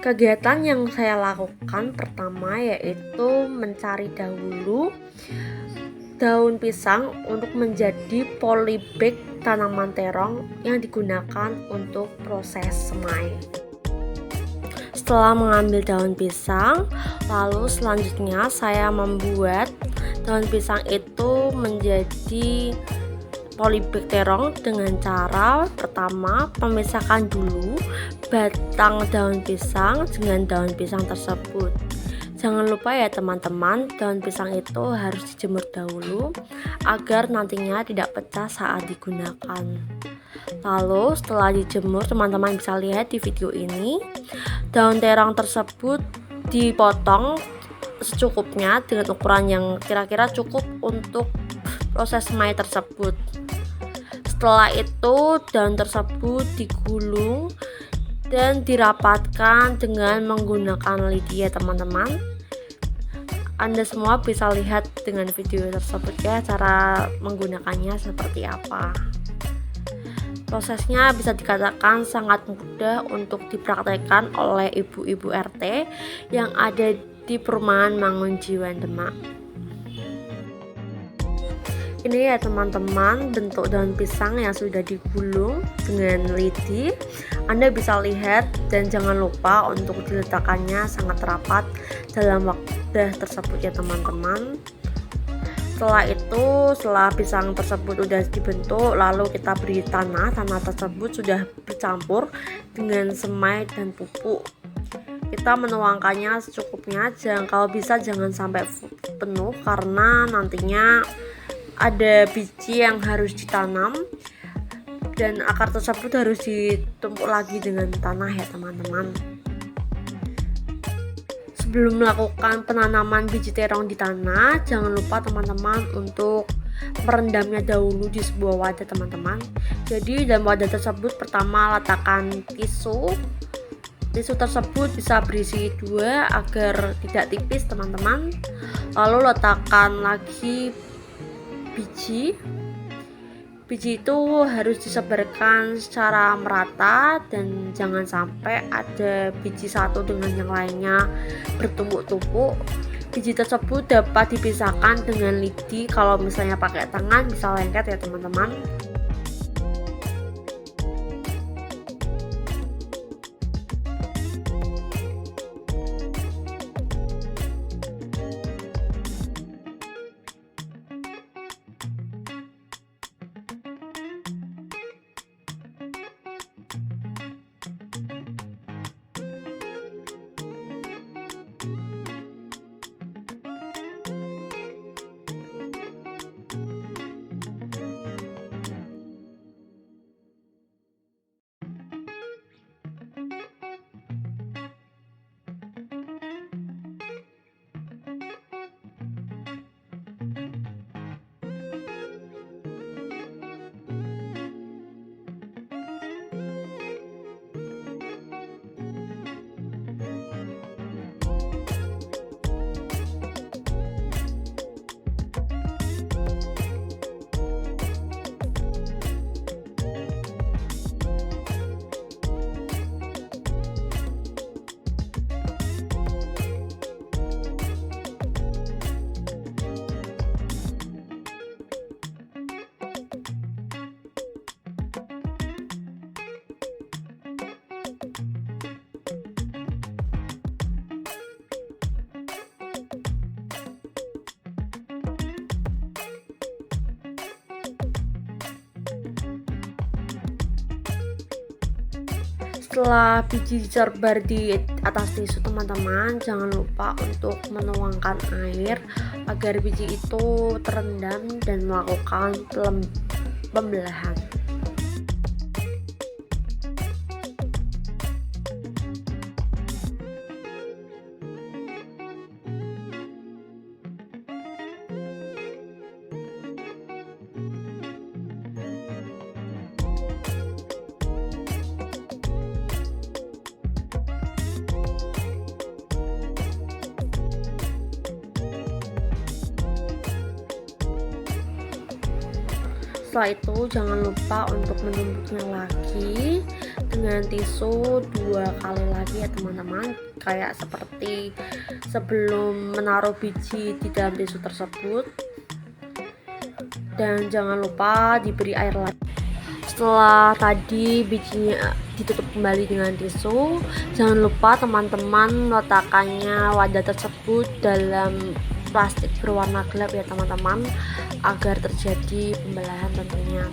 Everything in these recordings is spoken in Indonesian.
Kegiatan yang saya lakukan pertama yaitu mencari dahulu daun pisang untuk menjadi polybag tanaman terong yang digunakan untuk proses semai. Setelah mengambil daun pisang, lalu selanjutnya saya membuat daun pisang itu menjadi polybag terong dengan cara pertama memisahkan dulu batang daun pisang dengan daun pisang tersebut. Jangan lupa ya teman-teman, daun pisang itu harus dijemur dahulu agar nantinya tidak pecah saat digunakan. Lalu setelah dijemur, teman-teman bisa lihat di video ini, daun terong tersebut dipotong secukupnya dengan ukuran yang kira-kira cukup untuk proses semai tersebut. Setelah itu daun tersebut digulung dan dirapatkan dengan menggunakan lidi ya teman-teman. Anda semua bisa lihat dengan video tersebut ya, cara menggunakannya seperti apa. Prosesnya bisa dikatakan sangat mudah untuk dipraktekkan oleh ibu-ibu RT yang ada di perumahan Mangunjiwan Demak. Ini ya teman-teman bentuk daun pisang yang sudah digulung dengan lidi. Anda bisa lihat dan jangan lupa untuk diletakkannya sangat rapat dalam wadah tersebut ya teman-teman. Setelah pisang tersebut sudah dibentuk, lalu kita beri tanah tersebut sudah bercampur dengan semai dan pupuk. Kita menuangkannya secukupnya, kalau bisa jangan sampai penuh karena nantinya ada biji yang harus ditanam dan akar tersebut harus ditumpuk lagi dengan tanah ya teman-teman. Sebelum melakukan penanaman biji terong di tanah, jangan lupa teman-teman untuk merendamnya dahulu di sebuah wadah teman-teman. Jadi dalam wadah tersebut pertama letakkan tisu tersebut bisa berisi 2 agar tidak tipis teman-teman. Lalu letakkan lagi biji itu harus disebarkan secara merata dan jangan sampai ada biji satu dengan yang lainnya bertumpuk-tumpuk. Biji tersebut dapat dipisahkan dengan lidi, kalau misalnya pakai tangan bisa lengket ya teman-teman. Setelah biji disebar di atas tisu teman-teman, jangan lupa untuk menuangkan air agar biji itu terendam dan melakukan pembelahan. setelah itu jangan lupa untuk menumbuknya lagi dengan tisu 2 kali lagi ya teman-teman, kayak seperti sebelum menaruh biji di dalam tisu tersebut. Dan jangan lupa diberi air lagi. Setelah tadi bijinya ditutup kembali dengan tisu, jangan lupa teman-teman meletakkannya wadah tersebut dalam plastik berwarna gelap ya teman-teman, agar terjadi pembelahan tentunya.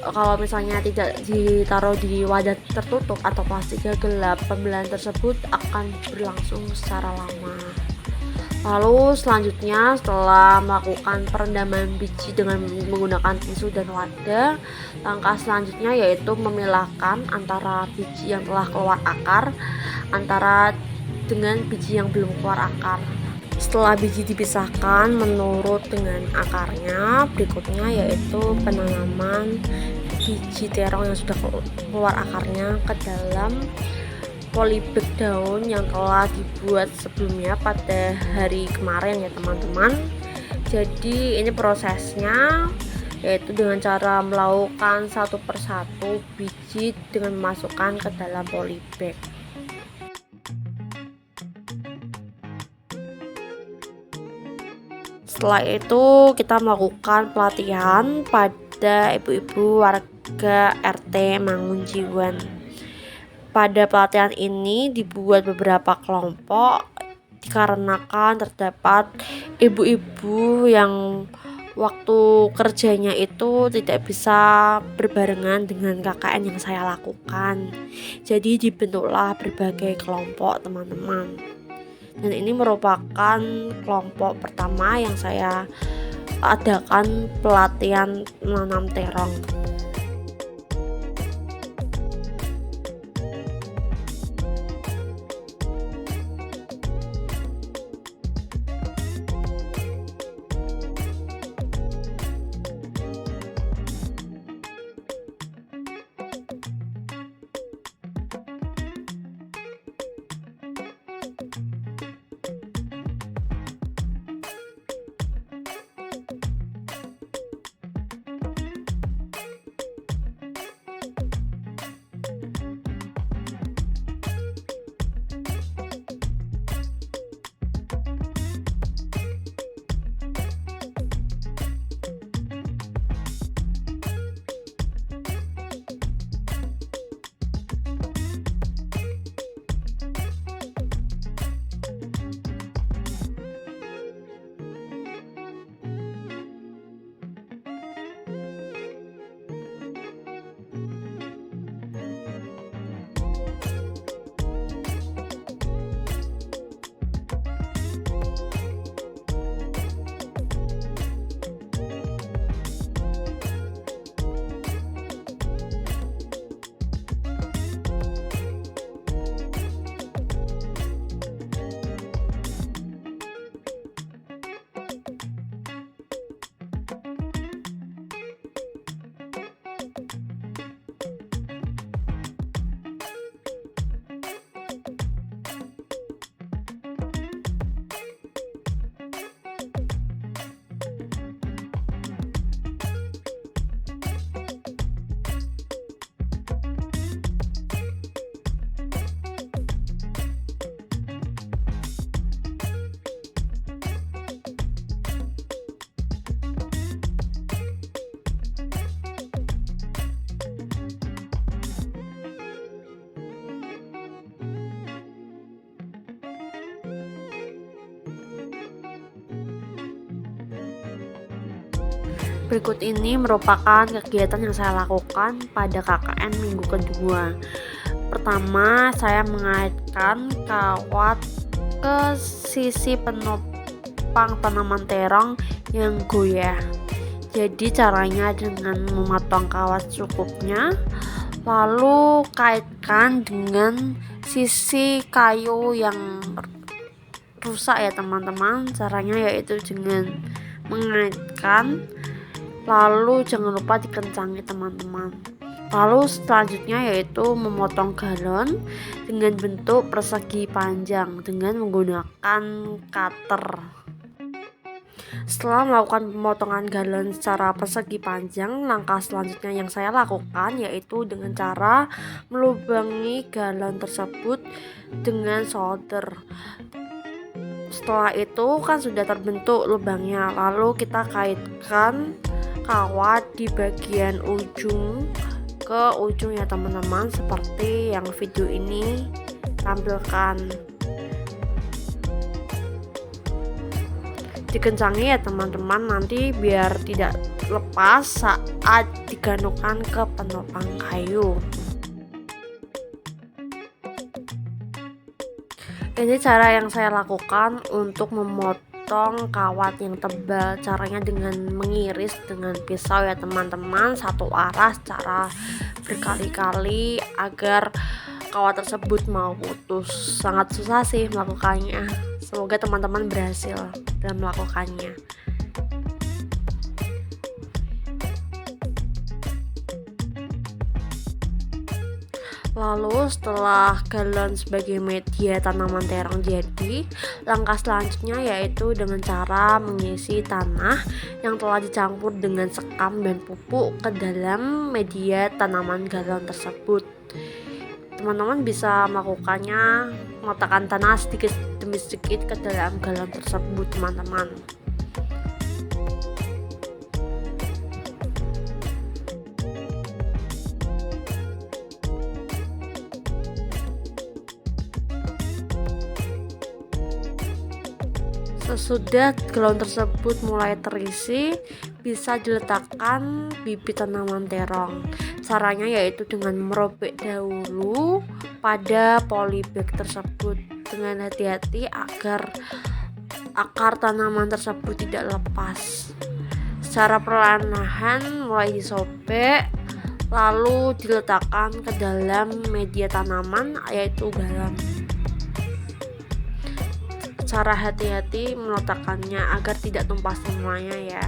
Kalau misalnya tidak ditaruh di wadah tertutup atau plastiknya gelap, pembelahan tersebut akan berlangsung secara lama. Lalu selanjutnya, setelah melakukan perendaman biji dengan menggunakan tisu dan wadah, langkah selanjutnya yaitu memilahkan antara biji yang telah keluar akar dengan biji yang belum keluar akar. Setelah biji dipisahkan menurut dengan akarnya, berikutnya yaitu penanaman biji terong yang sudah keluar akarnya ke dalam polybag daun yang telah dibuat sebelumnya pada hari kemarin ya teman-teman. Jadi ini prosesnya, yaitu dengan cara melakukan satu persatu biji dengan memasukkan ke dalam polybag. Setelah itu kita melakukan pelatihan pada ibu-ibu warga RT Mangunjiwan. Pada pelatihan ini dibuat beberapa kelompok dikarenakan terdapat ibu-ibu yang waktu kerjanya itu tidak bisa berbarengan dengan KKN yang saya lakukan. Jadi dibentuklah berbagai kelompok teman-teman. Dan ini merupakan kelompok pertama yang saya adakan pelatihan menanam terong. Berikut ini merupakan kegiatan yang saya lakukan pada KKN minggu kedua. Pertama, saya mengaitkan kawat ke sisi penopang tanaman terong yang goyah. Jadi caranya dengan memotong kawat secukupnya, lalu kaitkan dengan sisi kayu yang rusak ya teman-teman. Caranya yaitu dengan mengaitkan, lalu jangan lupa dikencangi teman-teman. Lalu selanjutnya yaitu memotong galon dengan bentuk persegi panjang dengan menggunakan cutter. Setelah melakukan pemotongan galon secara persegi panjang, langkah selanjutnya yang saya lakukan yaitu dengan cara melubangi galon tersebut dengan solder. Setelah itu kan sudah terbentuk lubangnya, lalu kita kaitkan kawat di bagian ujung ke ujung ya teman-teman, seperti yang video ini tampilkan. Dikencangi ya teman-teman, nanti biar tidak lepas saat digantungkan ke penopang kayu. Ini cara yang saya lakukan untuk memotong kawat yang tebal. Caranya dengan mengiris dengan pisau ya teman-teman, satu arah secara berkali-kali agar kawat tersebut mau putus. Sangat susah sih melakukannya. Semoga teman-teman berhasil dalam melakukannya. Lalu setelah galon sebagai media tanaman terong jadi, langkah selanjutnya yaitu dengan cara mengisi tanah yang telah dicampur dengan sekam dan pupuk ke dalam media tanaman galon tersebut. Teman-teman bisa melakukannya meletakkan tanah sedikit demi sedikit ke dalam galon tersebut teman-teman. Sesudah galon tersebut mulai terisi, bisa diletakkan bibit tanaman terong. Caranya yaitu dengan merobek dahulu pada polybag tersebut dengan hati-hati agar akar tanaman tersebut tidak lepas. Secara perlahan mulai disobek, lalu diletakkan ke dalam media tanaman yaitu galon. Cara hati-hati meletakkannya agar tidak tumpah semuanya ya.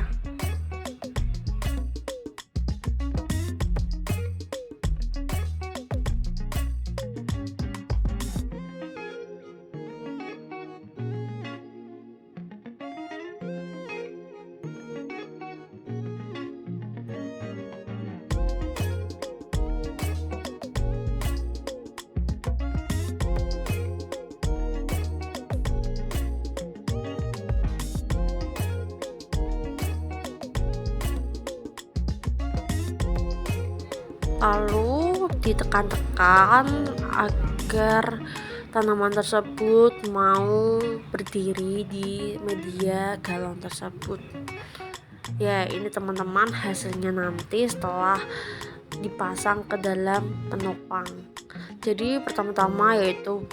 Lalu ditekan-tekan agar tanaman tersebut mau berdiri di media galon tersebut. Ya, ini teman-teman hasilnya nanti setelah dipasang ke dalam penopang. Jadi pertama-tama yaitu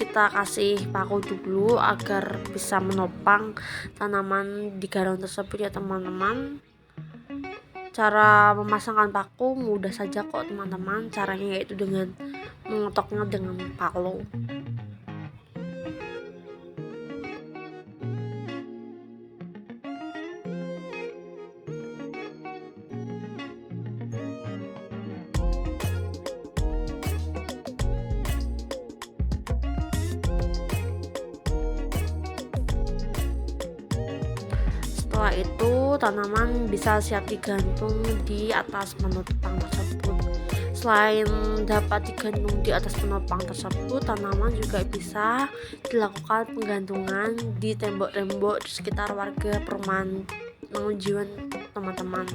kita kasih paku dulu agar bisa menopang tanaman di galon tersebut ya teman-teman. Cara memasangkan paku mudah saja kok teman-teman. Caranya yaitu dengan mengotoknya dengan palu. Setelah itu tanaman bisa siap digantung di atas penopang tersebut. Selain dapat digantung di atas penopang tersebut, tanaman juga bisa dilakukan penggantungan di tembok-tembok di sekitar warga perumahan Mangunjuan teman-teman.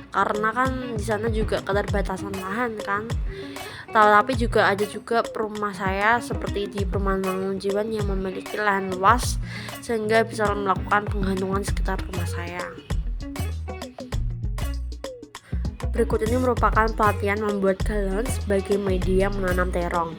Karena kan di sana juga keterbatasan lahan kan. Tapi juga ada juga rumah saya seperti di perumahan Mangunjuan yang memiliki lahan luas sehingga bisa melakukan penggantungan sekitar rumah saya. Berikut ini merupakan pelatihan membuat galon sebagai media menanam terong.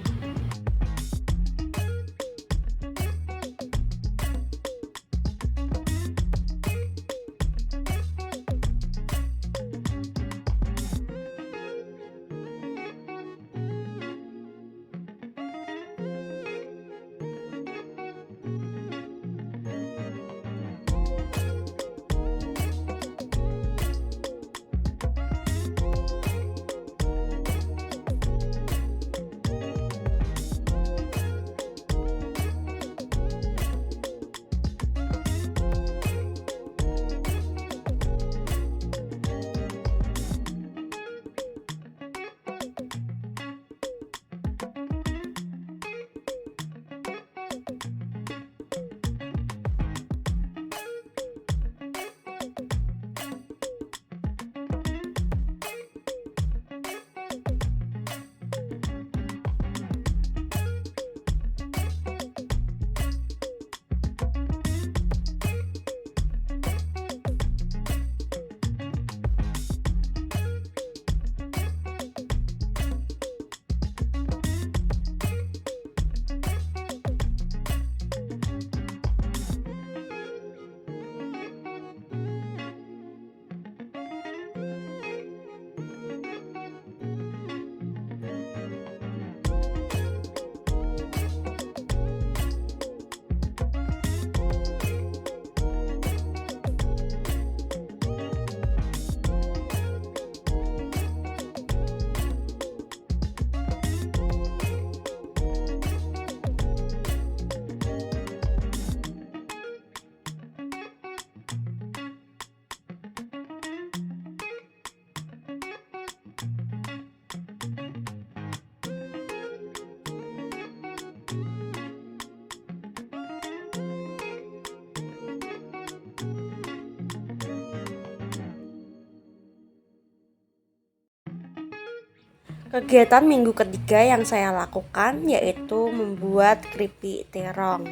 Kegiatan minggu ketiga yang saya lakukan yaitu membuat keripik terong.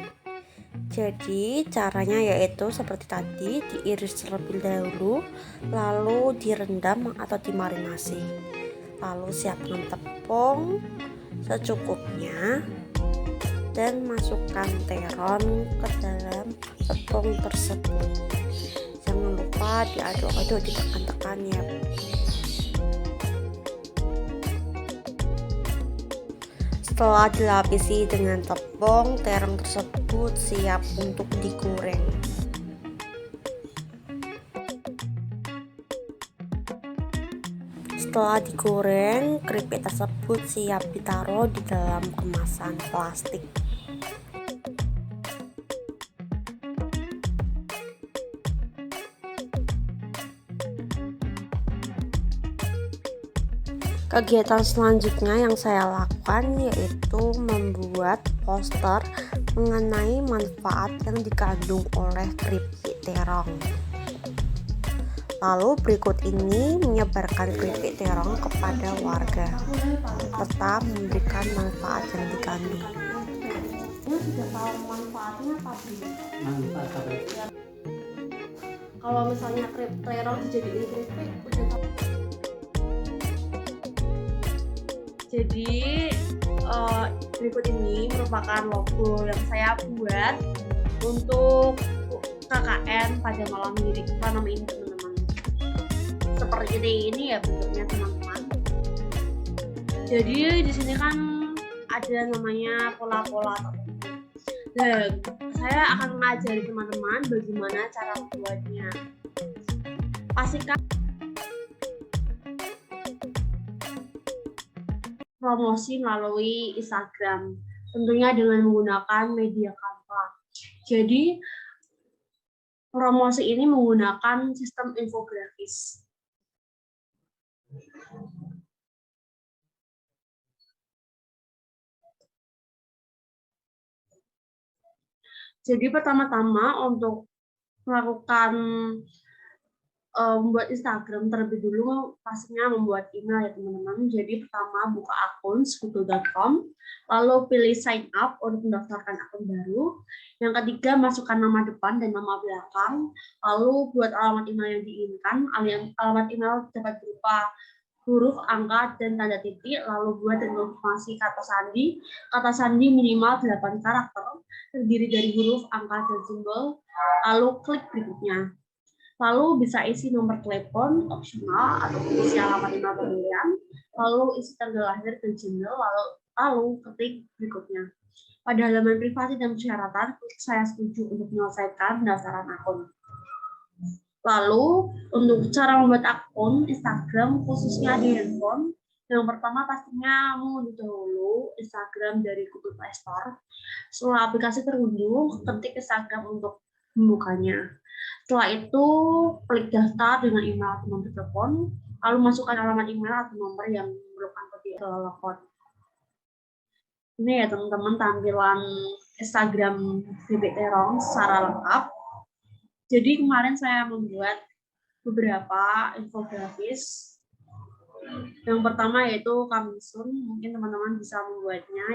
Jadi caranya yaitu seperti tadi, diiris terlebih dahulu, lalu direndam atau dimarinasi. Lalu siapkan tepung secukupnya dan masukkan terong ke dalam tepung tersebut. Jangan lupa diaduk-aduk, ditekan-tekan ya. Setelah dilapisi dengan tepung, terong tersebut siap untuk digoreng. Setelah digoreng, keripik tersebut siap ditaruh di dalam kemasan plastik. Kegiatan selanjutnya yang saya lakukan yaitu membuat poster mengenai manfaat yang dikandung oleh keripik terong. Lalu berikut ini menyebarkan keripik terong kepada warga serta memberikan manfaat yang dikandung. Ini sudah tahu manfaatnya tadi. Manfaat apa? Kalau misalnya keripik terong dijadiin keripik udah tahu. Jadi berikut ini merupakan logo yang saya buat untuk KKN pada malam Lirik tanam ini teman-teman. Seperti ini ya bentuknya teman-teman. Jadi di sini kan ada namanya pola-pola tertentu. Dan saya akan mengajari teman-teman bagaimana cara membuatnya. Pastikan promosi melalui Instagram, tentunya dengan menggunakan media Canva. Jadi promosi ini menggunakan sistem infografis. Jadi pertama-tama untuk melakukan membuat Instagram terlebih dulu, pastinya membuat email ya teman-teman. Jadi pertama buka akun google.com, lalu pilih sign up untuk mendaftarkan akun baru. Yang ketiga masukkan nama depan dan nama belakang, lalu buat alamat email yang diinginkan. Alamat email dapat berupa huruf, angka, dan tanda titik, lalu buat dan konfirmasi kata sandi. Kata sandi minimal 8 karakter, terdiri dari huruf, angka, dan simbol, lalu klik berikutnya. Lalu bisa isi nomor telepon opsional atau isi alamat email pemilihan, lalu isi tanggal lahir dan gender, lalu ketik berikutnya. Pada halaman privasi dan persyaratan, klik saya setuju untuk menyelesaikan pendaftaran akun. Lalu untuk cara membuat akun Instagram khususnya di handphone, yang pertama pastinya mengunduh dahulu Instagram dari Google Play Store. Setelah aplikasi terunduh, ketik Instagram untuk membukanya. Setelah itu, klik daftar dengan email atau nomor telepon, lalu masukkan alamat email atau nomor yang memerlukan kode telepon. Ini ya teman-teman tampilan Instagram keripik terong secara lengkap. Jadi kemarin saya membuat beberapa infografis. Yang pertama yaitu coming soon, mungkin teman-teman bisa membuatnya.